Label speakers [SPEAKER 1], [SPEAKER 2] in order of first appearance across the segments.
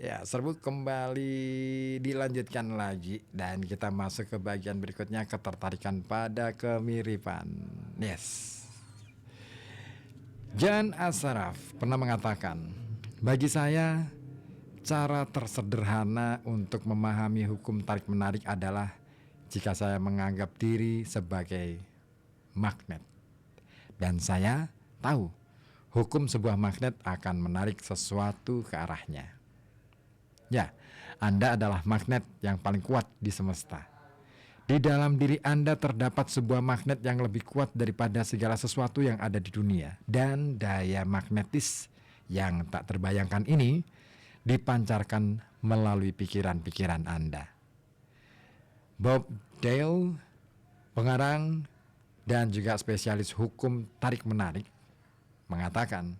[SPEAKER 1] Ya, serbuk kembali dilanjutkan lagi dan kita masuk ke bagian berikutnya, ketertarikan pada kemiripan. Yes. Jan Asaraf pernah mengatakan, bagi saya cara tersederhana untuk memahami hukum tarik-menarik adalah jika saya menganggap diri sebagai magnet. Dan saya tahu hukum sebuah magnet akan menarik sesuatu ke arahnya. Ya, Anda adalah magnet yang paling kuat di semesta. Di dalam diri Anda terdapat sebuah magnet yang lebih kuat daripada segala sesuatu yang ada di dunia. Dan daya magnetis yang tak terbayangkan ini dipancarkan melalui pikiran-pikiran Anda. Bob Dale, pengarang dan juga spesialis hukum tarik-menarik, mengatakan,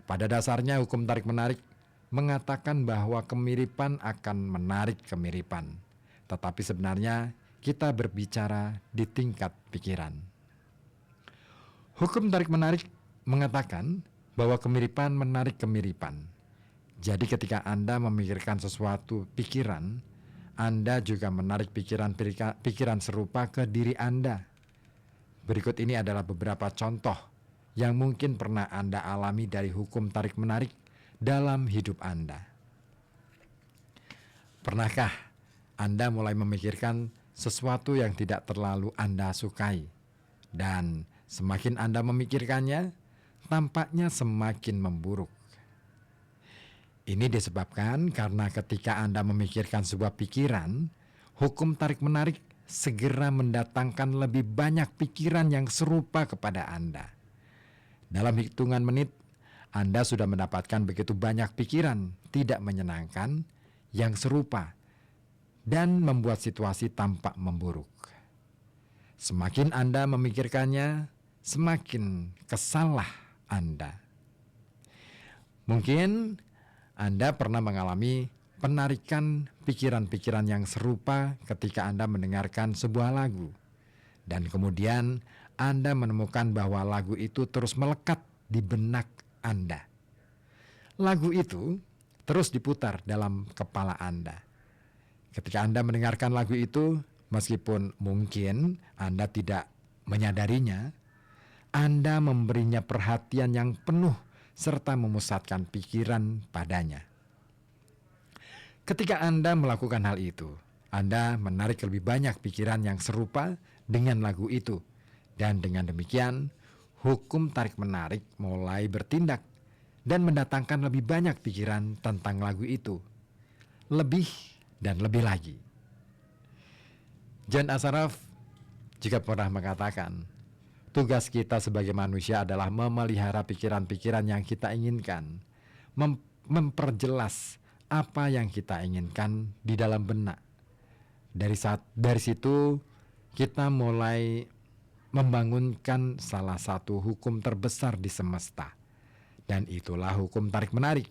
[SPEAKER 1] pada dasarnya hukum tarik-menarik mengatakan bahwa kemiripan akan menarik kemiripan. Tetapi sebenarnya kita berbicara di tingkat pikiran. Hukum tarik-menarik mengatakan bahwa kemiripan menarik kemiripan. Jadi ketika Anda memikirkan sesuatu pikiran, Anda juga menarik pikiran serupa ke diri Anda. Berikut ini adalah beberapa contoh yang mungkin pernah Anda alami dari hukum tarik-menarik dalam hidup Anda. Pernahkah Anda mulai memikirkan sesuatu yang tidak terlalu Anda sukai? Dan semakin Anda memikirkannya, tampaknya semakin memburuk. Ini disebabkan karena ketika Anda memikirkan sebuah pikiran, hukum tarik-menarik segera mendatangkan lebih banyak pikiran yang serupa kepada Anda. Dalam hitungan menit, Anda sudah mendapatkan begitu banyak pikiran tidak menyenangkan yang serupa dan membuat situasi tampak memburuk. Semakin Anda memikirkannya, semakin kesallah Anda. Mungkin Anda pernah mengalami penarikan pikiran-pikiran yang serupa ketika Anda mendengarkan sebuah lagu. Dan kemudian Anda menemukan bahwa lagu itu terus melekat di benak Anda. Lagu itu terus diputar dalam kepala Anda. Ketika Anda mendengarkan lagu itu, meskipun mungkin Anda tidak menyadarinya, Anda memberinya perhatian yang penuh serta memusatkan pikiran padanya. Ketika Anda melakukan hal itu, Anda menarik lebih banyak pikiran yang serupa dengan lagu itu. Dan dengan demikian, hukum tarik-menarik mulai bertindak dan mendatangkan lebih banyak pikiran tentang lagu itu. Lebih dan lebih lagi. Jan Asaraf juga pernah mengatakan, tugas kita sebagai manusia adalah memelihara pikiran-pikiran yang kita inginkan, memperjelas apa yang kita inginkan di dalam benak. Dari situ kita mulai membangunkan salah satu hukum terbesar di semesta, dan itulah hukum tarik-menarik.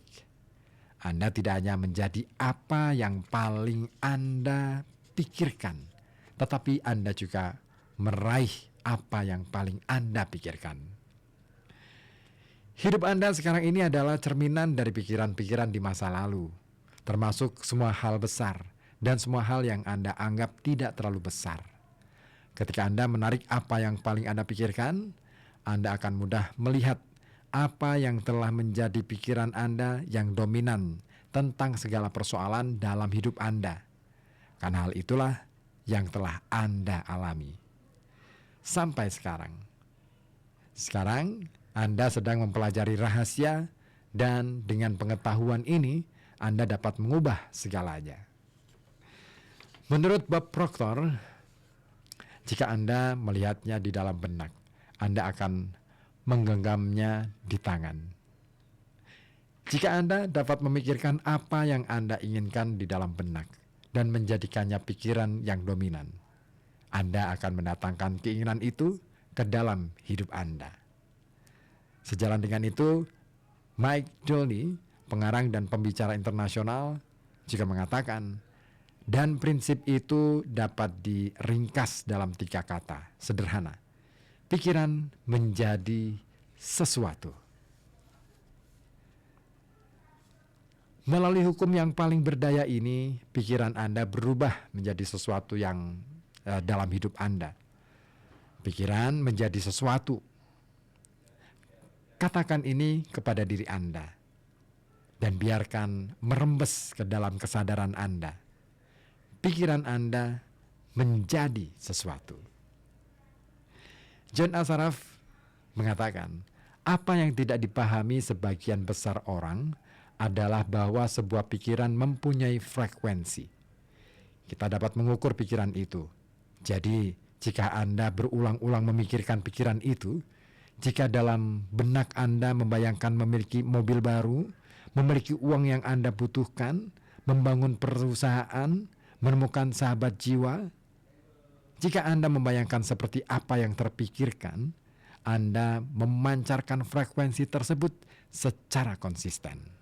[SPEAKER 1] Anda tidak hanya menjadi apa yang paling Anda pikirkan, tetapi Anda juga meraih apa yang paling Anda pikirkan. Hidup Anda sekarang ini adalah cerminan dari pikiran-pikiran di masa lalu, termasuk semua hal besar dan semua hal yang Anda anggap tidak terlalu besar. Ketika Anda menarik apa yang paling Anda pikirkan, Anda akan mudah melihat apa yang telah menjadi pikiran Anda yang dominan tentang segala persoalan dalam hidup Anda. Karena hal itulah yang telah Anda alami sampai sekarang. Sekarang Anda sedang mempelajari rahasia, dan dengan pengetahuan ini Anda dapat mengubah segalanya. Menurut Bob Proctor, jika Anda melihatnya di dalam benak, Anda akan menggenggamnya di tangan. Jika Anda dapat memikirkan apa yang Anda inginkan di dalam benak dan menjadikannya pikiran yang dominan, Anda akan mendatangkan keinginan itu ke dalam hidup Anda. Sejalan dengan itu, Mike Dolny, pengarang dan pembicara internasional, juga mengatakan, dan prinsip itu dapat diringkas dalam 3 kata sederhana. Pikiran menjadi sesuatu. Melalui hukum yang paling berdaya ini, pikiran Anda berubah menjadi sesuatu yang dalam hidup Anda. Pikiran menjadi sesuatu. Katakan ini kepada diri Anda dan biarkan merembes ke dalam kesadaran Anda. Pikiran Anda menjadi sesuatu. John Assaraf mengatakan, apa yang tidak dipahami sebagian besar orang adalah bahwa sebuah pikiran mempunyai frekuensi. Kita dapat mengukur pikiran itu. Jadi, jika Anda berulang-ulang memikirkan pikiran itu, jika dalam benak Anda membayangkan memiliki mobil baru, memiliki uang yang Anda butuhkan, membangun perusahaan, menemukan sahabat jiwa, jika Anda membayangkan seperti apa yang terpikirkan, Anda memancarkan frekuensi tersebut secara konsisten.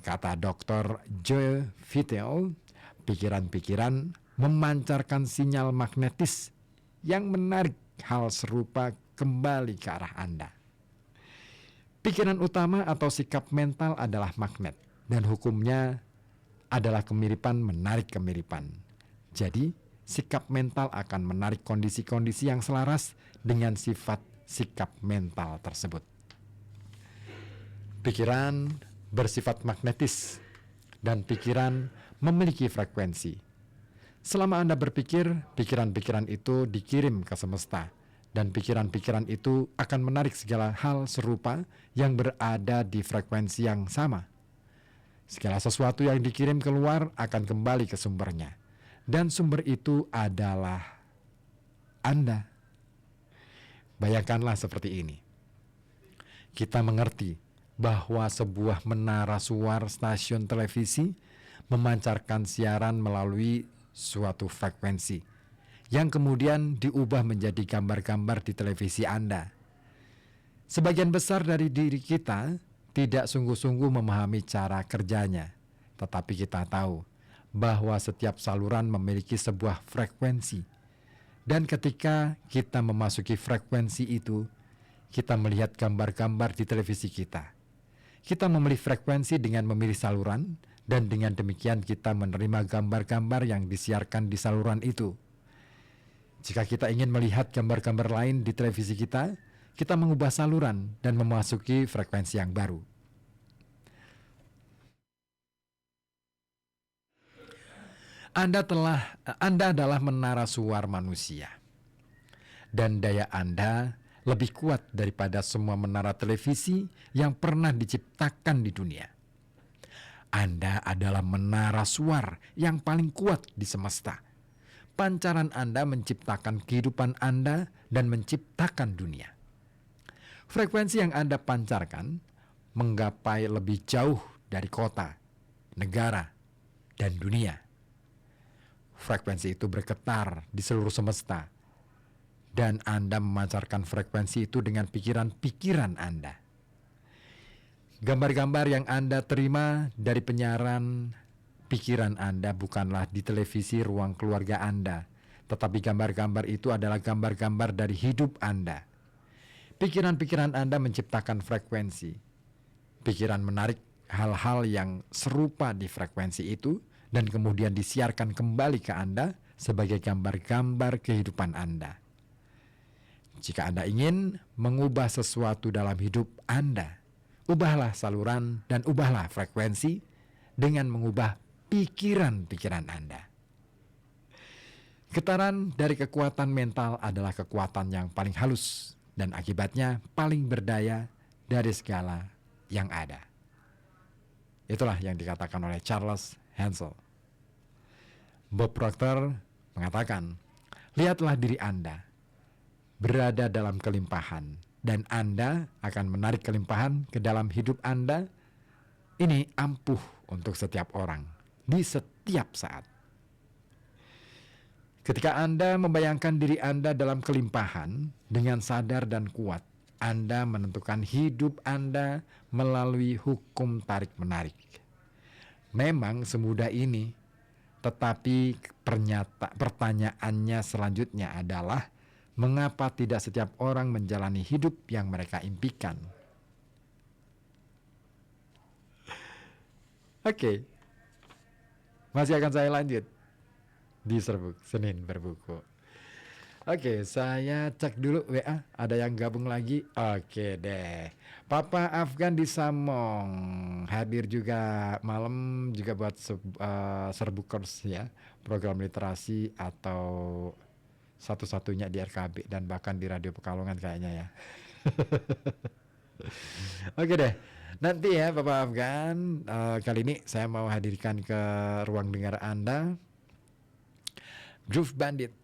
[SPEAKER 1] Kata Dr. Joe Vitale, pikiran-pikiran memancarkan sinyal magnetis yang menarik hal serupa kembali ke arah Anda. Pikiran utama atau sikap mental adalah magnet, dan hukumnya adalah kemiripan menarik kemiripan. Jadi, sikap mental akan menarik kondisi-kondisi yang selaras dengan sifat sikap mental tersebut. Pikiran bersifat magnetis dan pikiran memiliki frekuensi. Selama Anda berpikir, pikiran-pikiran itu dikirim ke semesta, dan pikiran-pikiran itu akan menarik segala hal serupa yang berada di frekuensi yang sama. Segala sesuatu yang dikirim keluar akan kembali ke sumbernya, dan sumber itu adalah Anda. Bayangkanlah seperti ini. Kita mengerti bahwa sebuah menara suar stasiun televisi memancarkan siaran melalui suatu frekuensi yang kemudian diubah menjadi gambar-gambar di televisi Anda. Sebagian besar dari diri kita tidak sungguh-sungguh memahami cara kerjanya, tetapi kita tahu bahwa setiap saluran memiliki sebuah frekuensi. Dan ketika kita memasuki frekuensi itu, kita melihat gambar-gambar di televisi kita. Kita memilih frekuensi dengan memilih saluran, dan dengan demikian kita menerima gambar-gambar yang disiarkan di saluran itu. Jika kita ingin melihat gambar-gambar lain di televisi kita mengubah saluran dan memasuki frekuensi yang baru. Anda adalah menara suar manusia, dan daya Anda lebih kuat daripada semua menara televisi yang pernah diciptakan di dunia. Anda adalah menara suar yang paling kuat di semesta. Pancaran Anda menciptakan kehidupan Anda dan menciptakan dunia. Frekuensi yang Anda pancarkan menggapai lebih jauh dari kota, negara, dan dunia. Frekuensi itu bergetar di seluruh semesta, dan Anda memancarkan frekuensi itu dengan pikiran-pikiran Anda. Gambar-gambar yang Anda terima dari penyiaran pikiran Anda bukanlah di televisi ruang keluarga Anda, tetapi gambar-gambar itu adalah gambar-gambar dari hidup Anda. Pikiran-pikiran Anda menciptakan frekuensi. Pikiran menarik hal-hal yang serupa di frekuensi itu dan kemudian disiarkan kembali ke Anda sebagai gambar-gambar kehidupan Anda. Jika Anda ingin mengubah sesuatu dalam hidup Anda, ubahlah saluran dan ubahlah frekuensi dengan mengubah pikiran-pikiran Anda. Getaran dari kekuatan mental adalah kekuatan yang paling halus dan akibatnya paling berdaya dari segala yang ada. Itulah yang dikatakan oleh Charles Hansel. Bob Proctor mengatakan, lihatlah diri Anda berada dalam kelimpahan, dan Anda akan menarik kelimpahan ke dalam hidup Anda. Ini ampuh untuk setiap orang di setiap saat. Ketika Anda membayangkan diri Anda dalam kelimpahan dengan sadar dan kuat, Anda menentukan hidup Anda melalui hukum tarik-menarik. Memang semudah ini, tetapi pertanyaannya selanjutnya adalah, mengapa tidak setiap orang menjalani hidup yang mereka impikan? Oke, masih akan saya lanjut di Senin Berbuku. Oke, saya cek dulu WA, ada yang gabung lagi. Oke deh. Papa Afgan di Samong hadir juga malam juga buat Serbukers ya, program literasi atau satu-satunya di RKB dan bahkan di Radio Pekalongan kayaknya ya. Oke deh. Nanti ya Bapak Afgan, kali ini saya mau hadirkan ke ruang dengar Anda Groove Bandit